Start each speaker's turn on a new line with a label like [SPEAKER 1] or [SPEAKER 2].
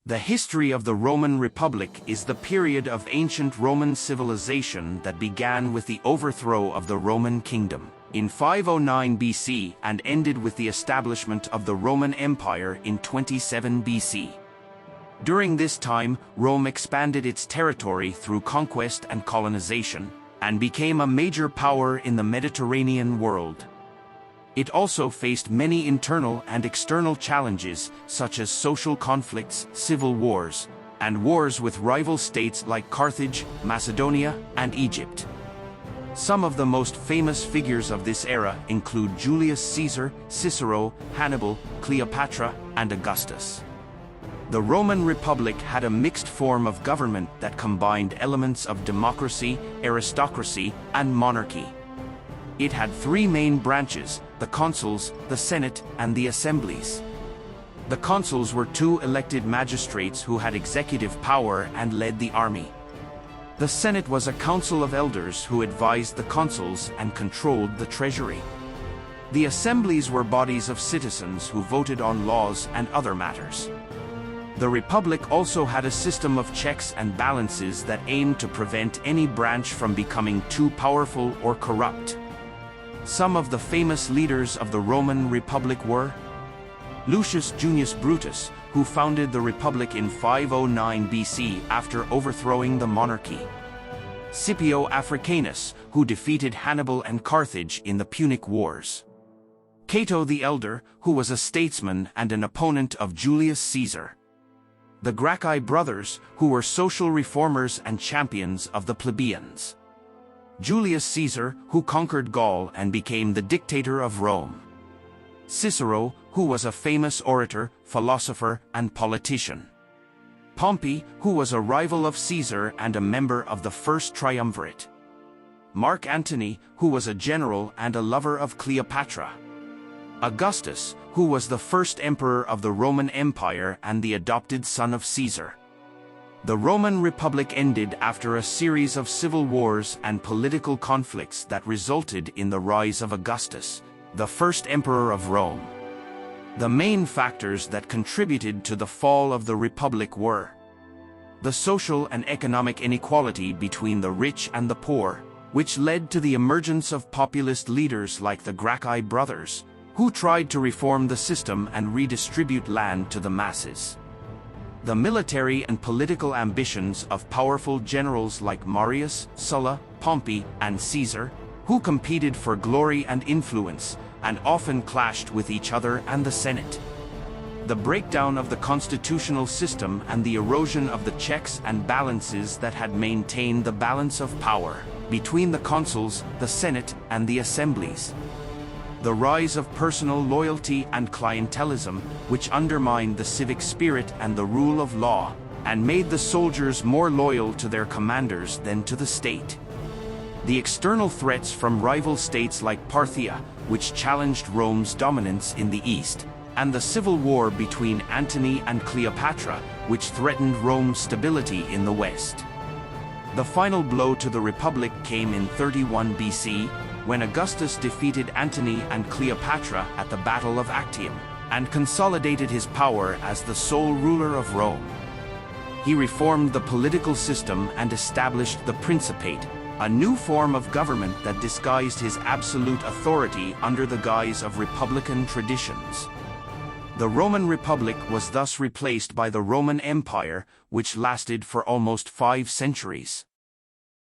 [SPEAKER 1] The history of the Roman Republic is the period of ancient Roman civilization that began with the overthrow of the Roman kingdom in 509 BC and ended with the establishment of the Roman Empire in 27 BC. During this time, Rome expanded its territory through conquest and colonization, and became a major power in the Mediterranean world. It also faced many internal and external challenges, such as social conflicts, civil wars, and wars with rival states like Carthage, Macedonia, and Egypt. Some of the most famous figures of this era include Julius Caesar, Cicero, Hannibal, Cleopatra, and Augustus. The Roman Republic had a mixed form of government that combined elements of democracy, aristocracy, and monarchy. It had three main branches: the consuls, the Senate, and the assemblies. The consuls were two elected magistrates who had executive power and led the army. The Senate was a council of elders who advised the consuls and controlled the treasury. The assemblies were bodies of citizens who voted on laws and other matters. The Republic also had a system of checks and balances that aimed to prevent any branch from becoming too powerful or corrupt. Some of the famous leaders of the Roman Republic were Lucius Junius Brutus, who founded the Republic in 509 BC after overthrowing the monarchy; Scipio Africanus, who defeated Hannibal and Carthage in the Punic Wars; Cato the Elder, who was a statesman and an opponent of Julius Caesar; the Gracchi brothers, who were social reformers and champions of the plebeians; Julius Caesar, who conquered Gaul and became the dictator of Rome; Cicero, who was a famous orator, philosopher, and politician; Pompey, who was a rival of Caesar and a member of the First Triumvirate; Mark Antony, who was a general and a lover of Cleopatra; Augustus, who was the first emperor of the Roman Empire and the adopted son of Caesar. The Roman Republic ended after a series of civil wars and political conflicts that resulted in the rise of Augustus, the first emperor of Rome. The main factors that contributed to the fall of the Republic were the social and economic inequality between the rich and the poor, which led to the emergence of populist leaders like the Gracchi brothers, who tried to reform the system and redistribute land to the masses; the military and political ambitions of powerful generals like Marius, Sulla, Pompey, and Caesar, who competed for glory and influence, and often clashed with each other and the Senate; the breakdown of the constitutional system and the erosion of the checks and balances that had maintained the balance of power between the consuls, the Senate, and the assemblies; the rise of personal loyalty and clientelism, which undermined the civic spirit and the rule of law, and made the soldiers more loyal to their commanders than to the state; the external threats from rival states like Parthia, which challenged Rome's dominance in the east; and the civil war between Antony and Cleopatra, which threatened Rome's stability in the west. The final blow to the Republic came in 31 BC, when Augustus defeated Antony and Cleopatra at the Battle of Actium, and consolidated his power as the sole ruler of Rome. He reformed the political system and established the Principate, a new form of government that disguised his absolute authority under the guise of republican traditions. The Roman Republic was thus replaced by the Roman Empire, which lasted for almost 5 centuries.